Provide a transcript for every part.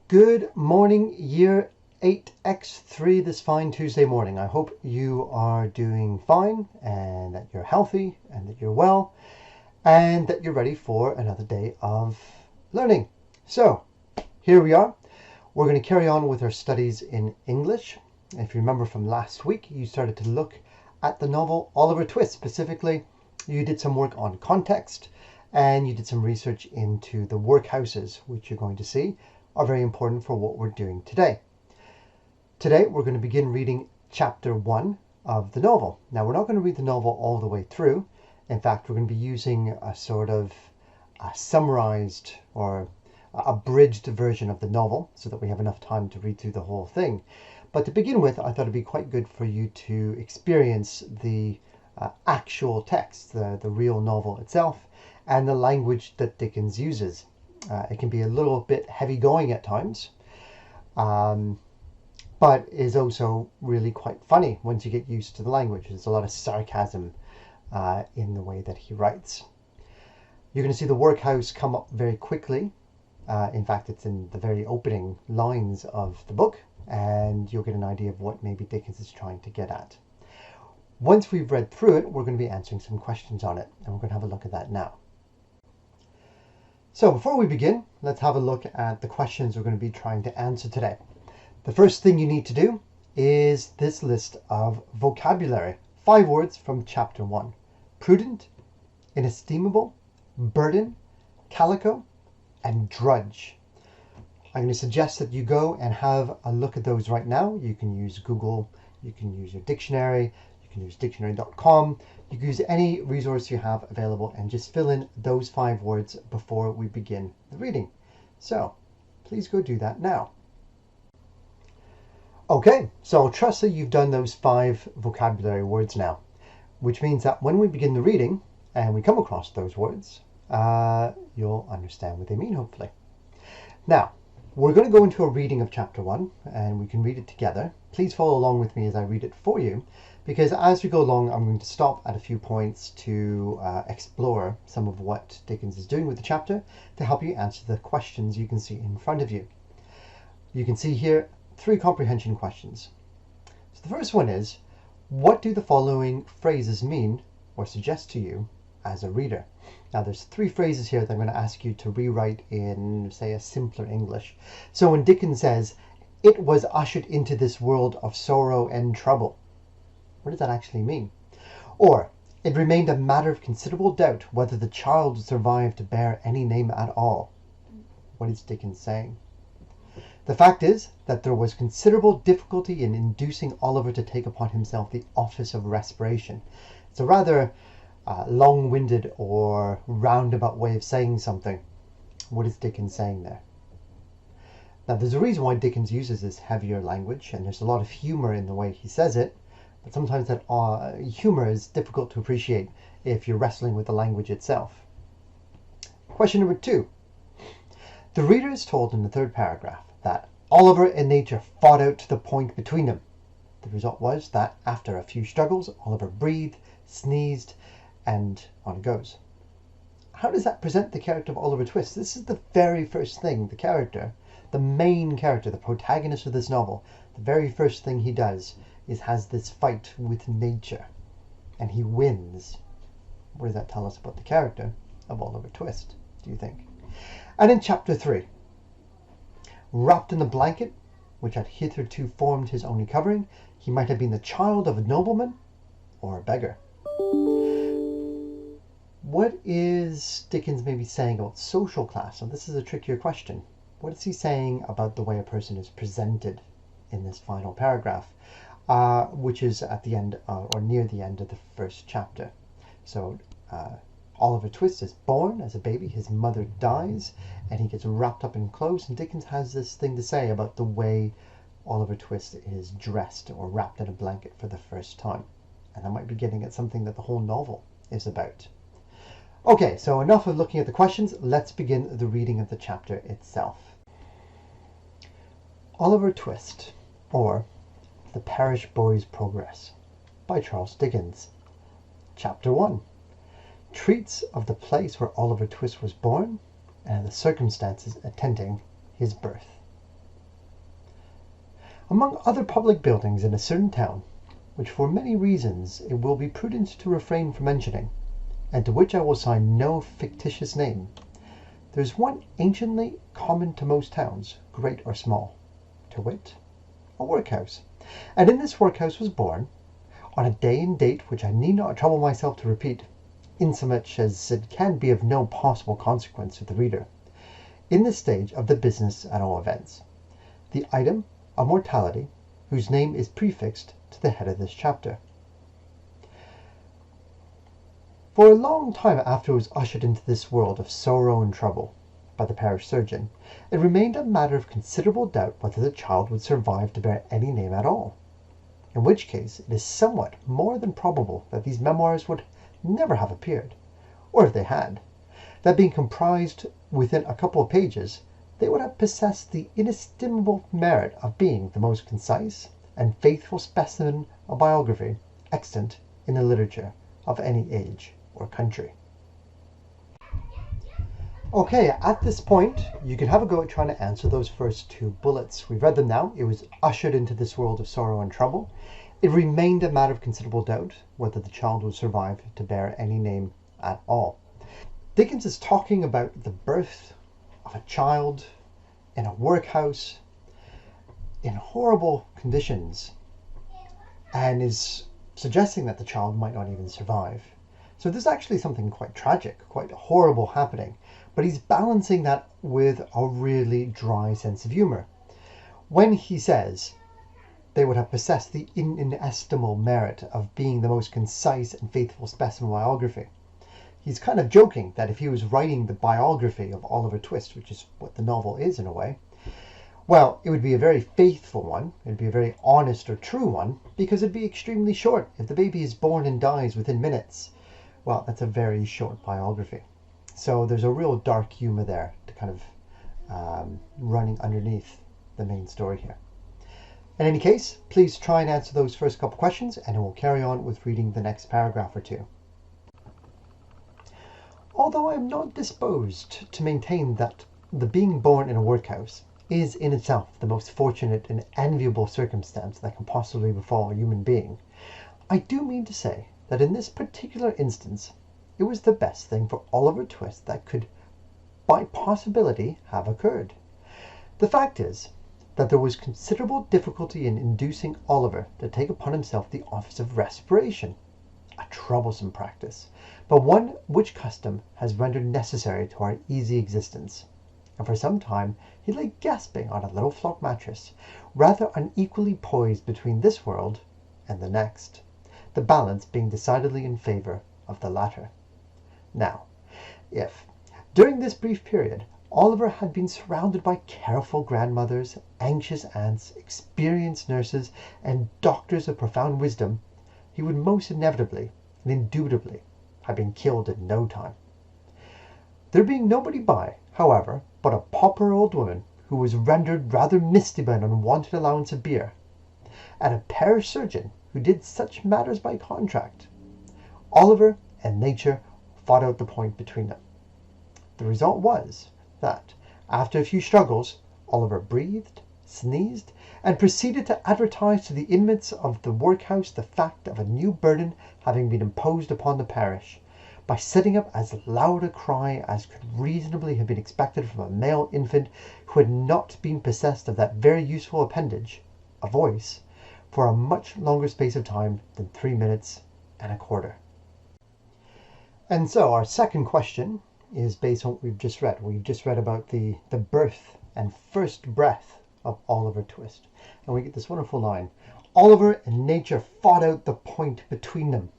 Good morning, Year 8X3 this fine Tuesday morning. I hope you are doing fine and that you're healthy and that you're well and that you're ready for another day of learning. So, here we are. We're going to carry on with our studies in English. If you remember from last week, you started to look at the novel Oliver Twist. Specifically, you did some work on context and you did some research into the workhouses, which you're going to see are very important for what we're doing today. Today, we're going to begin reading chapter 1 of the novel. Now, we're not going to read the novel all the way through. In fact, we're going to be using a sort of summarized or abridged version of the novel so that we have enough time to read through the whole thing. But to begin with, I thought it'd be quite good for you to experience the actual text, the real novel itself, and the language that Dickens uses. It can be a little bit heavy going at times, but is also really quite funny once you get used to the language. There's a lot of sarcasm in the way that he writes. You're going to see the workhouse come up very quickly. In fact, it's in the very opening lines of the book, and you'll get an idea of what maybe Dickens is trying to get at. Once we've read through it, we're going to be answering some questions on it, and we're going to have a look at that now. So before we begin, let's have a look at the questions we're going to be trying to answer today. The first thing you need to do is this list of vocabulary. 5 words from chapter 1. Prudent, inestimable, burden, calico, and drudge. I'm going to suggest that you go and have a look at those right now. You can use Google, you can use your dictionary, you can use dictionary.com. You can use any resource you have available and just fill in those 5 words before we begin the reading. So please go do that now. Okay, so I'll trust that you've done those 5 vocabulary words now, which means that when we begin the reading and we come across those words, you'll understand what they mean, hopefully. Now, we're going to go into a reading of chapter 1 and we can read it together. Please follow along with me as I read it for you, because as we go along, I'm going to stop at a few points to explore some of what Dickens is doing with the chapter to help you answer the questions you can see in front of you. You can see here 3 comprehension questions. So the first one is, what do the following phrases mean or suggest to you as a reader? Now there's 3 phrases here that I'm going to ask you to rewrite in, say, a simpler English. So when Dickens says, "It was ushered into this world of sorrow and trouble," what does that actually mean? Or, "It remained a matter of considerable doubt whether the child would survive to bear any name at all." What is Dickens saying? The fact is that there was considerable difficulty in inducing Oliver to take upon himself the office of respiration. It's a rather long-winded or roundabout way of saying something. What is Dickens saying there? Now, there's a reason why Dickens uses this heavier language, and there's a lot of humor in the way he says it, but sometimes that humor is difficult to appreciate if you're wrestling with the language itself. Question number 2. The reader is told in the 3rd paragraph that Oliver and nature fought out to the point between them. The result was that after a few struggles, Oliver breathed, sneezed, and on it goes. How does that present the character of Oliver Twist? This is the very first thing the character, the main character, the protagonist of this novel, the very first thing he does is has this fight with nature, and he wins. What does that tell us about the character of Oliver Twist, do you think? And in chapter 3, wrapped in the blanket which had hitherto formed his only covering, he might have been the child of a nobleman or a beggar. What is Dickens maybe saying about social class? And this is a trickier question. What is he saying about the way a person is presented in this final paragraph, which is at the end or near the end of the 1st chapter? So Oliver Twist is born as a baby, his mother dies, and he gets wrapped up in clothes, and Dickens has this thing to say about the way Oliver Twist is dressed or wrapped in a blanket for the first time. And that might be getting at something that the whole novel is about. Okay, so enough of looking at the questions. Let's begin the reading of the chapter itself. Oliver Twist, or The Parish Boy's Progress, by Charles Dickens. Chapter 1 treats of the place where Oliver Twist was born and the circumstances attending his birth. Among other public buildings in a certain town, which for many reasons it will be prudent to refrain from mentioning, and to which I will assign no fictitious name, there is one anciently common to most towns, great or small, to wit, a workhouse. And in this workhouse was born, on a day and date which I need not trouble myself to repeat, insomuch as it can be of no possible consequence to the reader, in this stage of the business at all events, the item of mortality, whose name is prefixed to the head of this chapter. For a long time after it was ushered into this world of sorrow and trouble by the parish surgeon, it remained a matter of considerable doubt whether the child would survive to bear any name at all, in which case it is somewhat more than probable that these memoirs would never have appeared, or if they had, that being comprised within a couple of pages, they would have possessed the inestimable merit of being the most concise and faithful specimen of biography extant in the literature of any age or country. Okay, at this point, you can have a go at trying to answer those first two bullets. We've read them now. It was ushered into this world of sorrow and trouble. It remained a matter of considerable doubt whether the child would survive to bear any name at all. Dickens is talking about the birth of a child in a workhouse in horrible conditions and is suggesting that the child might not even survive. So there's actually something quite tragic, quite horrible happening, but he's balancing that with a really dry sense of humor. When he says they would have possessed the inestimable merit of being the most concise and faithful specimen of biography, he's kind of joking that if he was writing the biography of Oliver Twist, which is what the novel is in a way, well, it would be a very faithful one. It would be a very honest or true one, because it'd be extremely short. If the baby is born and dies within minutes, well, that's a very short biography. So there's a real dark humor there to kind of running underneath the main story here. In any case, please try and answer those first couple questions, and we'll carry on with reading the next paragraph or two. Although I am not disposed to maintain that the being born in a workhouse is in itself the most fortunate and enviable circumstance that can possibly befall a human being, I do mean to say that in this particular instance it was the best thing for Oliver Twist that could by possibility have occurred. The fact is that there was considerable difficulty in inducing Oliver to take upon himself the office of respiration, a troublesome practice, but one which custom has rendered necessary to our easy existence. And for some time he lay gasping on a little flock mattress, rather unequally poised between this world and the next, the balance being decidedly in favour of the latter. Now, if, during this brief period, Oliver had been surrounded by careful grandmothers, anxious aunts, experienced nurses, and doctors of profound wisdom, he would most inevitably and indubitably have been killed in no time. There being nobody by, however, but a pauper old woman who was rendered rather misty by an unwonted allowance of beer, and a parish surgeon who did such matters by contract, Oliver and nature fought out the point between them. The result was that, after a few struggles, Oliver breathed, sneezed, and proceeded to advertise to the inmates of the workhouse the fact of a new burden having been imposed upon the parish, by setting up as loud a cry as could reasonably have been expected from a male infant who had not been possessed of that very useful appendage, a voice, for a much longer space of time than 3 minutes and a quarter. And so our second question is based on what we've just read. We've just read about the birth and first breath of Oliver Twist. And we get this wonderful line: Oliver and nature fought out the point between them.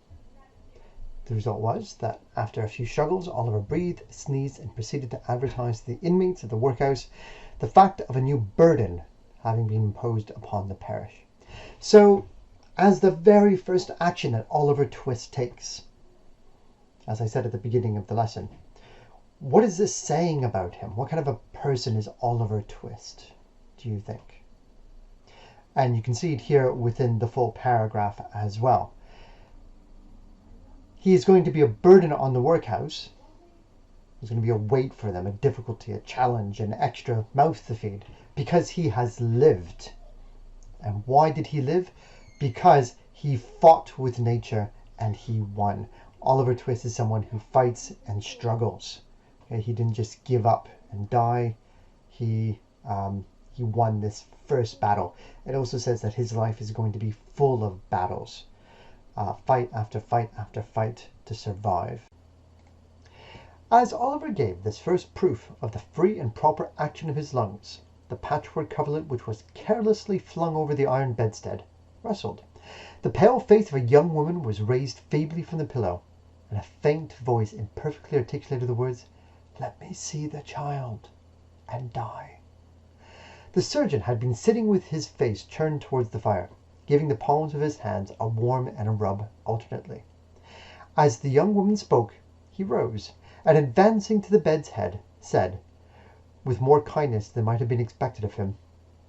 The result was that after a few struggles, Oliver breathed, sneezed, and proceeded to advertise to the inmates of the workhouse the fact of a new burden having been imposed upon the parish. So, as the very first action that Oliver Twist takes, as I said at the beginning of the lesson, what is this saying about him? What kind of a person is Oliver Twist, do you think? And you can see it here within the full paragraph as well. He is going to be a burden on the workhouse. There's going to be a weight for them, a difficulty, a challenge, an extra mouth to feed, because he has lived And why did he live? Because he fought with nature and he won. Oliver Twist is someone who fights and struggles. Okay, he didn't just give up and die. He won this first battle. It also says that his life is going to be full of battles. Fight after fight after fight to survive. As Oliver gave this first proof of the free and proper action of his lungs, the patchwork coverlet which was carelessly flung over the iron bedstead rustled. The pale face of a young woman was raised feebly from the pillow, and a faint voice imperfectly articulated the words, "Let me see the child and die." The surgeon had been sitting with his face turned towards the fire, giving the palms of his hands a warm and a rub alternately. As the young woman spoke, he rose, and advancing to the bed's head, said, with more kindness than might have been expected of him,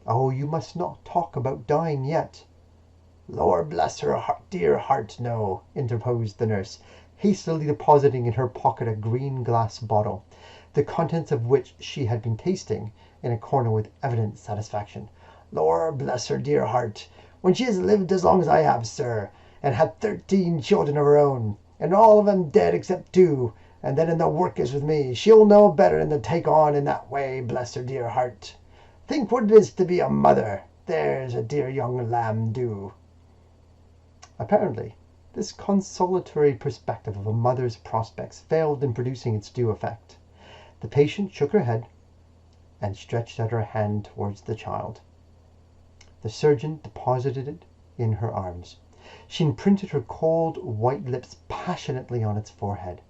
"Oh, you must not talk about dying yet." "Lord bless her dear heart, no," interposed the nurse, hastily depositing in her pocket a green glass bottle, the contents of which she had been tasting in a corner with evident satisfaction. "Lord bless her dear heart, when she has lived as long as I have, sir, and had 13 children of her own, and all of 'em dead except 2, and then in the workus with me, she'll know better than to take on in that way, bless her dear heart. Think what it is to be a mother. There's a dear young lamb do." Apparently, this consolatory perspective of a mother's prospects failed in producing its due effect. The patient shook her head and stretched out her hand towards the child. The surgeon deposited it in her arms. She imprinted her cold white lips passionately on its forehead,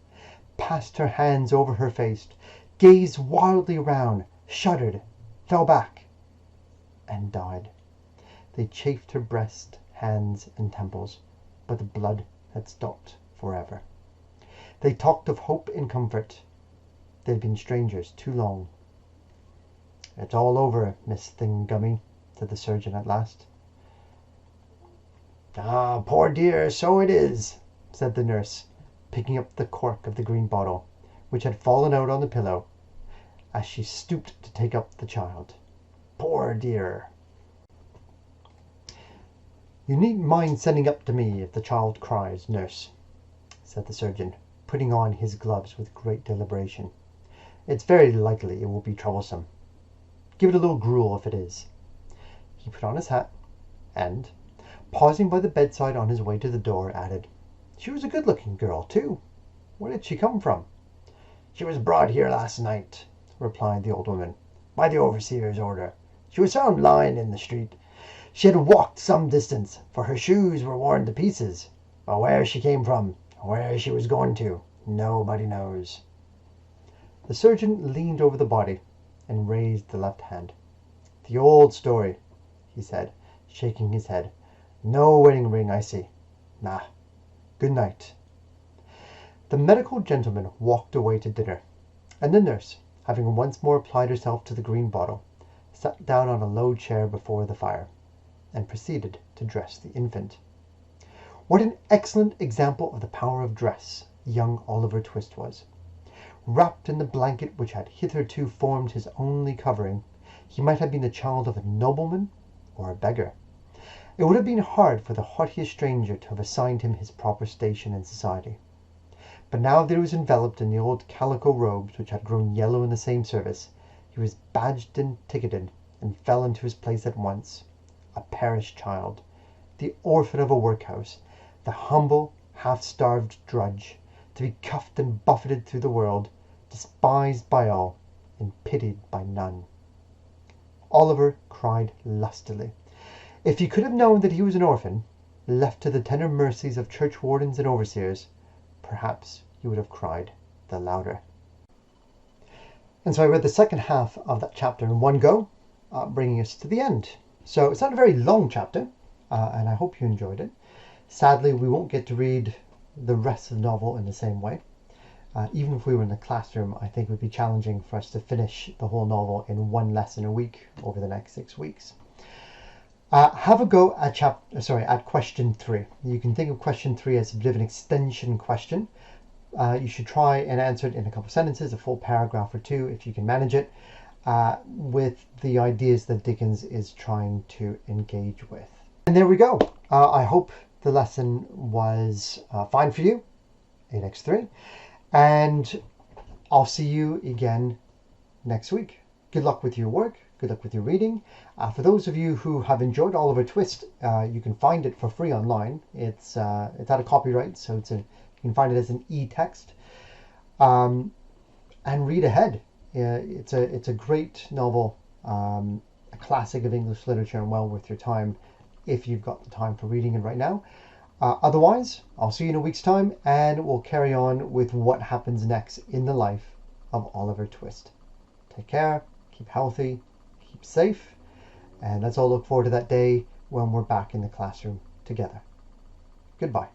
passed her hands over her face, gazed wildly round, shuddered, fell back, and died. They chafed her breast, hands, and temples, but the blood had stopped forever. They talked of hope and comfort. They had been strangers too long. "It's all over, Miss Thingummy," said the surgeon at last. "Ah, poor dear, so it is," said the nurse, picking up the cork of the green bottle, which had fallen out on the pillow, as she stooped to take up the child. "Poor dear." "You needn't mind sending up to me if the child cries, nurse," said the surgeon, putting on his gloves with great deliberation. "It's very likely it will be troublesome. Give it a little gruel if it is." He put on his hat, and, pausing by the bedside on his way to the door, added, "She was a good-looking girl, too. Where did she come from?" "She was brought here last night," replied the old woman, "by the overseer's order. She was found lying in the street. She had walked some distance, for her shoes were worn to pieces. But where she came from, or where she was going to, nobody knows." The surgeon leaned over the body and raised the left hand. "The old story," he said, shaking his head. "No wedding ring, I see. Ah, good night." The medical gentleman walked away to dinner, and the nurse, having once more applied herself to the green bottle, sat down on a low chair before the fire, and proceeded to dress the infant. What an excellent example of the power of dress young Oliver Twist was! Wrapped in the blanket which had hitherto formed his only covering, he might have been the child of a nobleman or a beggar. It would have been hard for the haughtiest stranger to have assigned him his proper station in society. But now that he was enveloped in the old calico robes which had grown yellow in the same service, he was badged and ticketed, and fell into his place at once. A parish child, the orphan of a workhouse, the humble, half-starved drudge, to be cuffed and buffeted through the world, despised by all, and pitied by none. Oliver cried lustily. If he could have known that he was an orphan, left to the tender mercies of churchwardens and overseers, perhaps he would have cried the louder. And so I read the second half of that chapter in one go, bringing us to the end. So it's not a very long chapter, and I hope you enjoyed it. Sadly, we won't get to read the rest of the novel in the same way. Even if we were in the classroom, I think it would be challenging for us to finish the whole novel in one lesson a week over the next 6 weeks. Have a go at question 3. You can think of question 3 as a bit of an extension question. You should try and answer it in a couple of sentences, a full paragraph or two, if you can manage it. with the ideas that Dickens is trying to engage with. And there we go. I hope the lesson was fine for you, 8x3. And I'll see you again next week. Good luck with your work. Good luck with your reading. For those of you who have enjoyed Oliver Twist, you can find it for free online. It's out of copyright, so you can find it as an e-text. And read ahead. It's a great novel, a classic of English literature, and well worth your time if you've got the time for reading it right now. Otherwise, I'll see you in a week's time, and we'll carry on with what happens next in the life of Oliver Twist. Take care, keep healthy, keep safe, and let's all look forward to that day when we're back in the classroom together. Goodbye.